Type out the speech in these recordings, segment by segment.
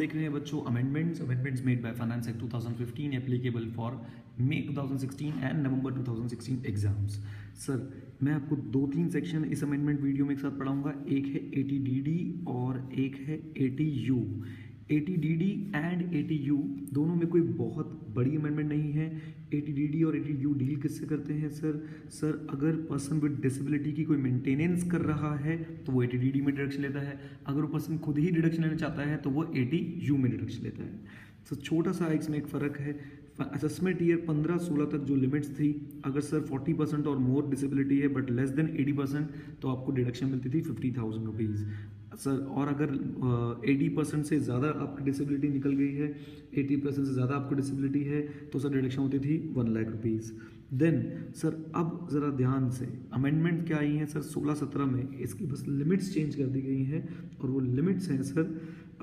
देख रहे हैं बच्चों amendments made by finance act 2015 applicable for May 2016 and November 2016 exams. Sir मैं आपको 2-3 सेक्शन इस अमेंडमेंट वीडियो में एक साथ पढ़ाऊंगा। एक है ATDD और एक है ATU। ATDD एंड ATU दोनों में कोई बहुत बड़ी अमेंडमेंट नहीं है। ATDD और ATU डील किससे करते हैं सर अगर पर्सन विद डिसेबिलिटी की कोई मेंटेनेंस कर रहा है तो वो ATDD में डिडक्शन लेता है, अगर वो पर्सन खुद ही डिडक्शन लेना चाहता है तो वो ATU में डिडक्शन लेता है। सर छोटा सा इसमें एक फ़र्क है। असेसमेंट ईयर 15-16 तक जो लिमिट्स थी, अगर सर 40% और मोर डिसेबिलिटी है बट लेस देन 80% तो आपको डिडक्शन मिलती थी 50,000 रुपीज़ सर। और अगर 80% से ज़्यादा आपकी डिसेबिलिटी निकल गई है, 80% से ज़्यादा आपको डिसेबिलिटी है तो सर डिडक्शन होती थी 1 लाख रुपीज़। देन सर अब ज़रा ध्यान से अमेंडमेंट क्या आई हैं सर 16-17 में, इसकी बस लिमिट्स चेंज कर दी गई हैं और वो लिमिट्स हैं सर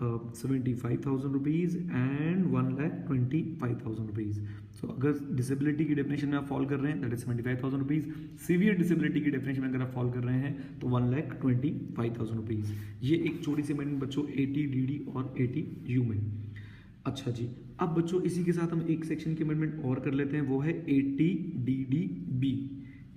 75,000 रुपीज़ एंड 1,25,000 रुपीज़। सो अगर डिसेबिलिटी की डेफिनेशन में आप फॉल कर रहे हैं that is 75,000 rupees, severe disability की डेफिनेशन में अगर आप फॉल कर रहे हैं तो 1,25,000 रुपीज़। ये एक छोटी सी अमेंडमेंट बच्चों ATDD और ATU में। अच्छा जी, अब बच्चों इसी के साथ हम एक सेक्शन की अमेंडमेंट और कर लेते हैं, वो है ATDDB।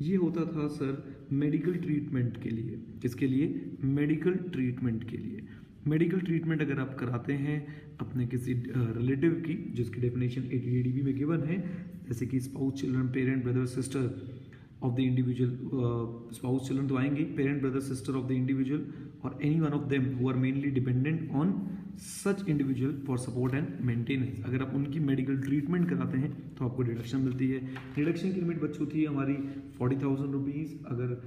ये होता था सर मेडिकल ट्रीटमेंट के लिए। किसके लिए? मेडिकल ट्रीटमेंट के लिए। मेडिकल ट्रीटमेंट अगर आप कराते हैं अपने किसी रिलेटिव की, जिसकी डेफिनेशन ATDDB में गिवन है, जैसे कि spouse, children, parent, brother, sister of the individual, spouse children तो आएंगे, parent, brother, sister of the individual और any one of them who are mainly dependent on such individual for support and maintenance. अगर आप उनकी medical treatment कराते हैं तो आपको डिडक्शन मिलती है। डिडक्शन की लिमिट बच्चों थी हमारी 40,000 रुपीज़। अगर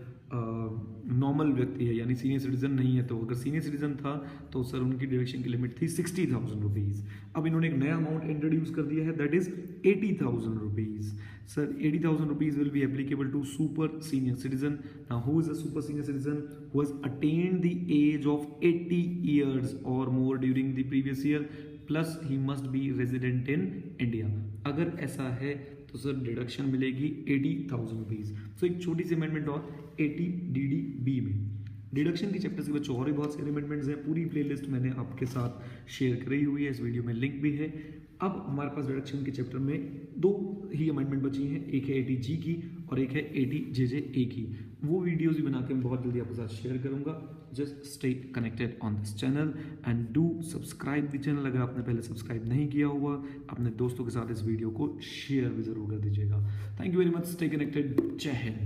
नॉर्मल व्यक्ति है यानी सीनियर सिटीजन नहीं है, तो अगर सीनियर सिटीजन था तो सर उनकी डिडक्शन की लिमिट थी 60,000 रुपीज़। अब इन्होंने एक नया अमाउंट इंट्रोड्यूस कर दिया है that is 80,000 rupees. Sir 80,000 rupees will be applicable to super senior citizen. Now who is a super senior citizen? Who has attained the age of 80 years और more during the previous year plus he must be resident in India. अगर ऐसा है तो sir deduction मिलेगी 80,000 rupees. सो एक छोटी सी amendment और ATDDB में। डिडक्शन के चैप्टर्स के बच्चों और भी बहुत सारे अमेंडमेंट्स हैं, पूरी प्लेलिस्ट मैंने आपके साथ शेयर करी हुई है, इस वीडियो में लिंक भी है। अब हमारे पास डिडक्शन के चैप्टर में 2 ही अमेंडमेंट बची हैं, एक है ATG की और एक है ATJJA की। वो वीडियोज़ भी बना के मैं बहुत जल्दी आपके साथ शेयर करूंगा। Just stay connected on this channel and do subscribe the channel. अगर आपने पहले सब्सक्राइब नहीं किया हुआ, अपने दोस्तों के साथ इस वीडियो को शेयर भी ज़रूर कर दीजिएगा। Thank you very much, stay connected, जय हिंद।